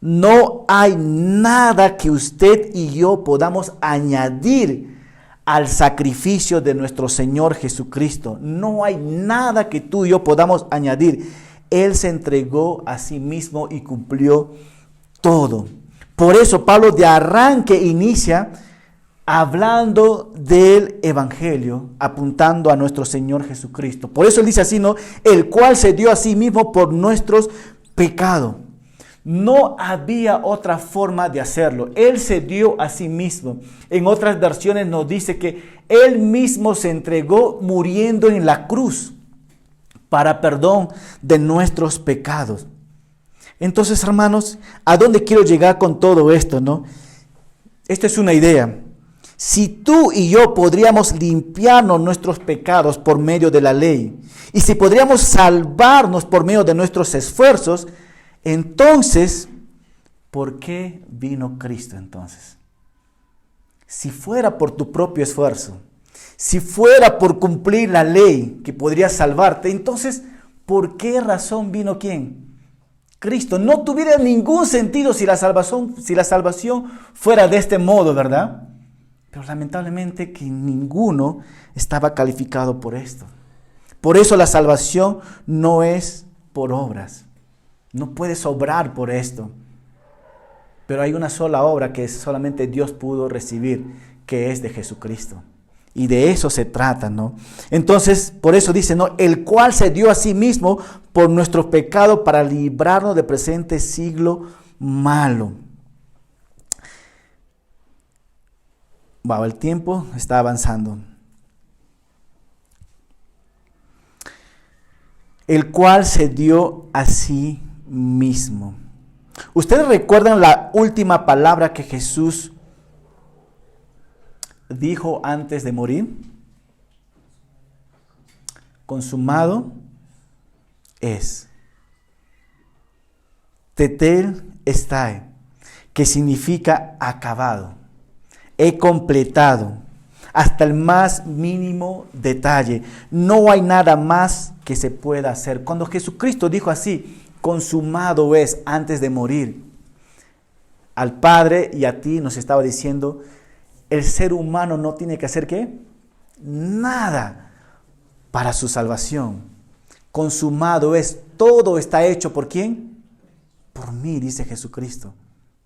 No hay nada que usted y yo podamos añadir al sacrificio de nuestro Señor Jesucristo. No hay nada que tú y yo podamos añadir. Él se entregó a sí mismo y cumplió todo. Por eso Pablo de arranque inicia hablando del Evangelio, apuntando a nuestro Señor Jesucristo. Por eso él dice así, ¿no? El cual se dio a sí mismo por nuestros pecados. No había otra forma de hacerlo. Él se dio a sí mismo. En otras versiones nos dice que Él mismo se entregó muriendo en la cruz para perdón de nuestros pecados. Entonces, hermanos, ¿a dónde quiero llegar con todo esto, no? Esta es una idea. Si tú y yo podríamos limpiarnos nuestros pecados por medio de la ley, y si podríamos salvarnos por medio de nuestros esfuerzos, entonces, ¿por qué vino Cristo entonces? Si fuera por tu propio esfuerzo, si fuera por cumplir la ley que podría salvarte, entonces, ¿por qué razón vino quién? Cristo. No tuviera ningún sentido si la salvación fuera de este modo, ¿verdad? Pero lamentablemente que ninguno estaba calificado por esto. Por eso la salvación no es por obras. No puedes obrar por esto. Pero hay una sola obra que solamente Dios pudo recibir, que es de Jesucristo. Y de eso se trata, ¿no? Entonces, por eso dice, ¿no? El cual se dio a sí mismo por nuestros pecados para librarnos del presente siglo malo. Wow, el tiempo está avanzando. El cual se dio a sí mismo. ¿Ustedes recuerdan la última palabra que Jesús dijo antes de morir? Consumado es. Tetel estai, que significa acabado. He completado hasta el más mínimo detalle. No hay nada más que se pueda hacer. Cuando Jesucristo dijo así, consumado es, antes de morir, al Padre y a ti nos estaba diciendo, el ser humano no tiene que hacer ¿qué? Nada para su salvación. Consumado es, todo está hecho ¿por quién? Por mí, dice Jesucristo.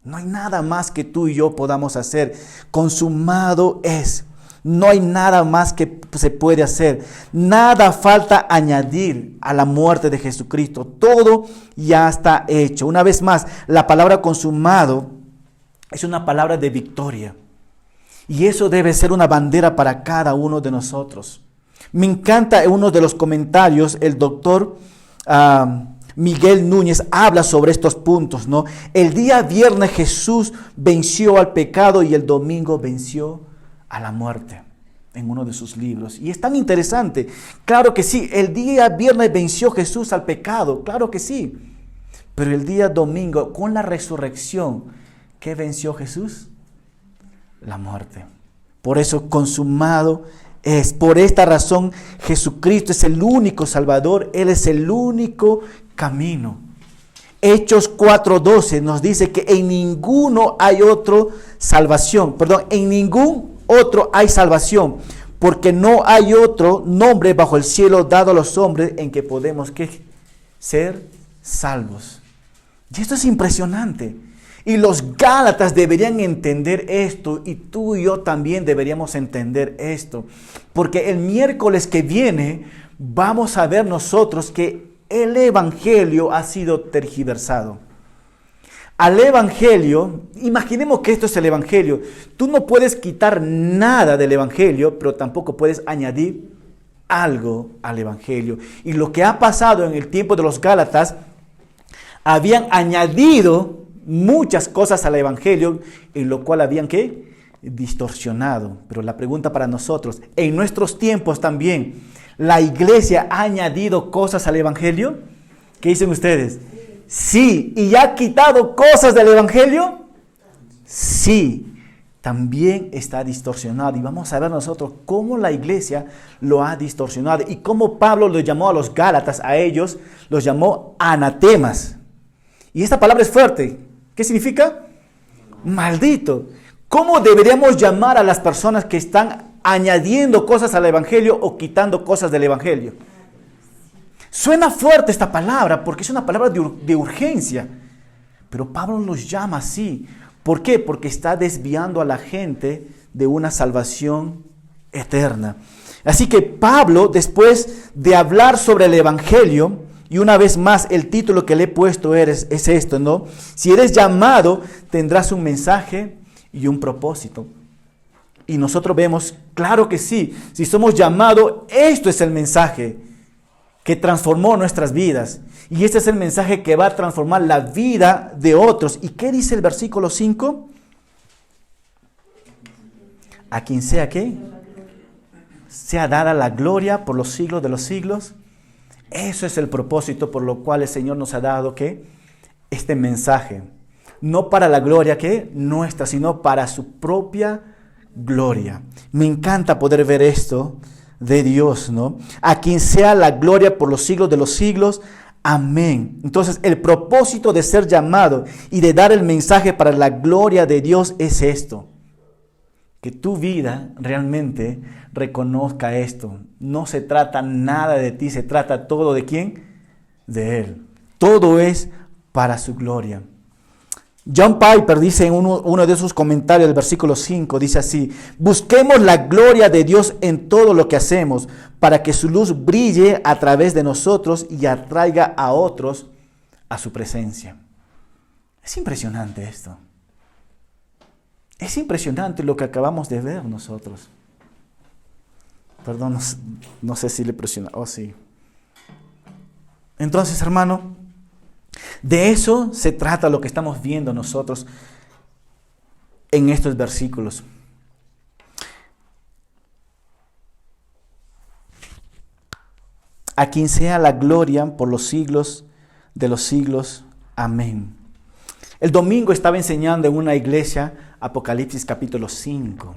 No hay nada más que tú y yo podamos hacer. Consumado es. No hay nada más que se puede hacer. Nada falta añadir a la muerte de Jesucristo. Todo ya está hecho. Una vez más, la palabra consumado es una palabra de victoria. Y eso debe ser una bandera para cada uno de nosotros. Me encanta en uno de los comentarios, el doctor Miguel Núñez habla sobre estos puntos, ¿no? El día viernes Jesús venció al pecado y el domingo venció a la muerte, en uno de sus libros. Y es tan interesante. Claro que sí, el día viernes venció Jesús al pecado, claro que sí. Pero el día domingo, con la resurrección, ¿qué venció Jesús? La muerte. Por eso consumado es. Por esta razón Jesucristo es el único Salvador. Él es el único camino. Hechos 4:12 nos dice que en ninguno hay otro salvación. En ningún otro hay salvación. Porque no hay otro nombre bajo el cielo dado a los hombres en que podemos ¿qué? Ser salvos. Y esto es impresionante. Y los Gálatas deberían entender esto y tú y yo también deberíamos entender esto. Porque el miércoles que viene vamos a ver nosotros que el evangelio ha sido tergiversado. Al evangelio, imaginemos que esto es el evangelio. Tú no puedes quitar nada del evangelio, pero tampoco puedes añadir algo al evangelio. Y lo que ha pasado en el tiempo de los Gálatas, habían añadido muchas cosas al evangelio, en lo cual habían ¿qué? Distorsionado. Pero la pregunta para nosotros, en nuestros tiempos también, ¿la iglesia ha añadido cosas al evangelio? ¿Qué dicen ustedes? Sí. ¿Y ha quitado cosas del evangelio? Sí. También está distorsionado. Y vamos a ver nosotros cómo la iglesia lo ha distorsionado. Y cómo Pablo lo llamó a los Gálatas, a ellos, los llamó anatemas. Y esta palabra es fuerte. ¿Qué significa? Maldito. ¿Cómo deberíamos llamar a las personas que están añadiendo cosas al evangelio o quitando cosas del evangelio? Suena fuerte esta palabra porque es una palabra de urgencia. Pero Pablo los llama así. ¿Por qué? Porque está desviando a la gente de una salvación eterna. Así que Pablo, después de hablar sobre el evangelio, y una vez más, el título que le he puesto es esto, ¿no? Si eres llamado, tendrás un mensaje y un propósito. Y nosotros vemos, claro que sí, si somos llamados, esto es el mensaje que transformó nuestras vidas. Y este es el mensaje que va a transformar la vida de otros. ¿Y qué dice el versículo 5? A quien sea que sea dada la gloria por los siglos de los siglos. Eso es el propósito por lo cual el Señor nos ha dado ¿qué? Este mensaje. No para la gloria que nuestra, sino para su propia gloria. Me encanta poder ver esto de Dios, ¿no? A quien sea la gloria por los siglos de los siglos. Amén. Entonces, el propósito de ser llamado y de dar el mensaje para la gloria de Dios es esto. Que tu vida realmente reconozca esto. No se trata nada de ti, se trata todo de quién, de Él. Todo es para su gloria. John Piper dice en uno de sus comentarios del versículo 5, dice así: busquemos la gloria de Dios en todo lo que hacemos, para que su luz brille a través de nosotros y atraiga a otros a su presencia. Es impresionante esto. Es impresionante lo que acabamos de ver nosotros. Perdón, no sé si le presiona. Oh, sí. Entonces, hermano, de eso se trata lo que estamos viendo nosotros en estos versículos. A quien sea la gloria por los siglos de los siglos. Amén. El domingo estaba enseñando en una iglesia Apocalipsis capítulo 5.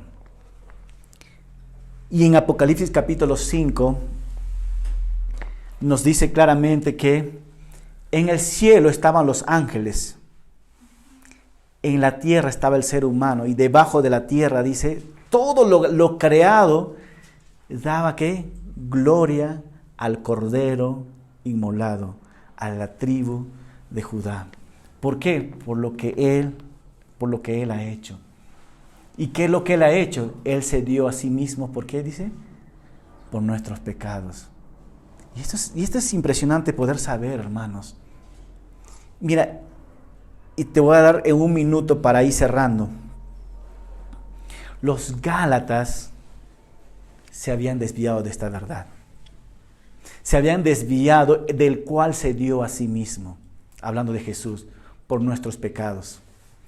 Y en Apocalipsis capítulo 5 nos dice claramente que en el cielo estaban los ángeles, en la tierra estaba el ser humano, y debajo de la tierra, dice, todo lo creado daba ¿qué? Gloria al Cordero inmolado, a la tribu de Judá. ¿Por qué? Por lo que Él ha hecho. ¿Y qué es lo que Él ha hecho? Él se dio a sí mismo, ¿por qué dice? Por nuestros pecados. Y esto es impresionante poder saber, hermanos. Mira, y te voy a dar en un minuto para ir cerrando. Los Gálatas se habían desviado de esta verdad. Se habían desviado del cual se dio a sí mismo, hablando de Jesús, por nuestros pecados.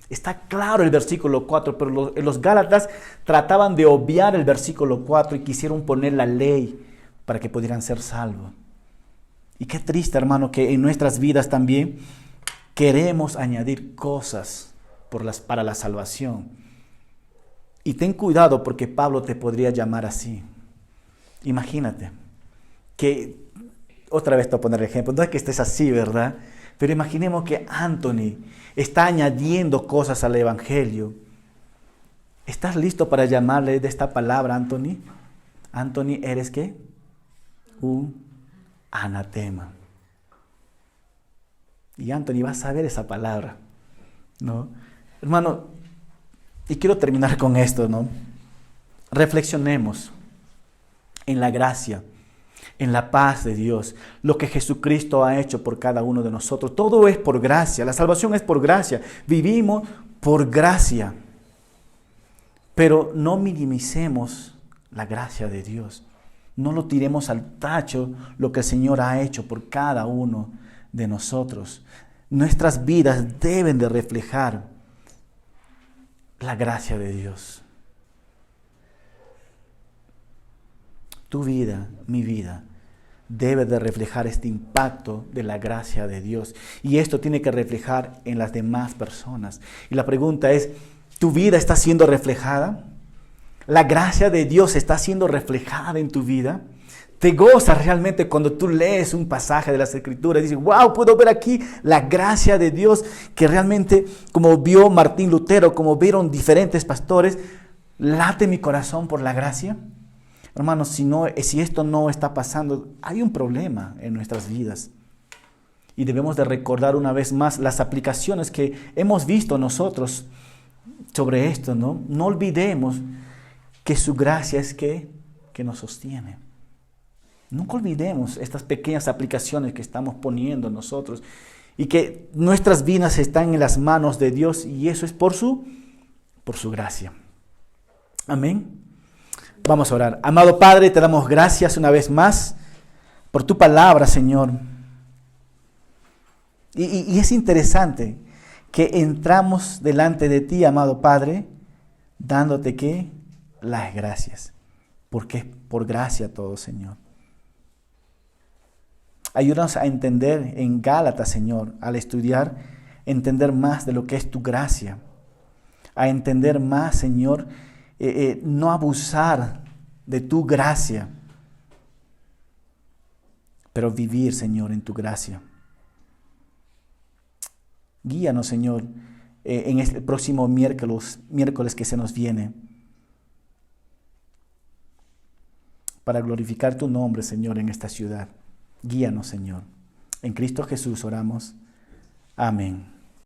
Está claro el versículo 4, pero los Gálatas trataban de obviar el versículo 4 y quisieron poner la ley para que pudieran ser salvos. Y qué triste, hermano, que en nuestras vidas también queremos añadir cosas para la salvación. Y ten cuidado porque Pablo te podría llamar así. Imagínate que, otra vez te voy a poner el ejemplo, no es que estés así, ¿verdad? Pero imaginemos que Anthony está añadiendo cosas al Evangelio. ¿Estás listo para llamarle de esta palabra, Anthony? Anthony, ¿eres qué? Un anatema. Y Anthony va a saber esa palabra, ¿no? Hermano, y quiero terminar con esto, ¿no? Reflexionemos en la gracia, en la paz de Dios, lo que Jesucristo ha hecho por cada uno de nosotros. Todo es por gracia, la salvación es por gracia, vivimos por gracia. Pero no minimicemos la gracia de Dios. No lo tiremos al tacho lo que el Señor ha hecho por cada uno de nosotros. Nuestras vidas deben de reflejar la gracia de Dios. Tu vida, mi vida, debe de reflejar este impacto de la gracia de Dios. Y esto tiene que reflejar en las demás personas. Y la pregunta es, ¿tu vida está siendo reflejada? ¿La gracia de Dios está siendo reflejada en tu vida? ¿Te gozas realmente cuando tú lees un pasaje de las Escrituras y dices, wow, puedo ver aquí la gracia de Dios que realmente, como vio Martín Lutero, como vieron diferentes pastores, late mi corazón por la gracia? Hermanos, si esto no está pasando, hay un problema en nuestras vidas. Y debemos de recordar una vez más las aplicaciones que hemos visto nosotros sobre esto, ¿no? No olvidemos que su gracia es que nos sostiene. Nunca olvidemos estas pequeñas aplicaciones que estamos poniendo nosotros y que nuestras vidas están en las manos de Dios y eso es por su gracia. Amén. Vamos a orar. Amado Padre, te damos gracias una vez más por tu palabra, Señor. Y es interesante que entramos delante de ti, amado Padre, dándote ¿qué? Las gracias. Porque es por gracia todo, Señor. Ayúdanos a entender en Gálatas, Señor, al estudiar, entender más de lo que es tu gracia. A entender más, Señor, no abusar de tu gracia, pero vivir, Señor, en tu gracia. Guíanos, Señor, en este próximo miércoles que se nos viene. para glorificar tu nombre, Señor, en esta ciudad. Guíanos, Señor. En Cristo Jesús oramos. Amén.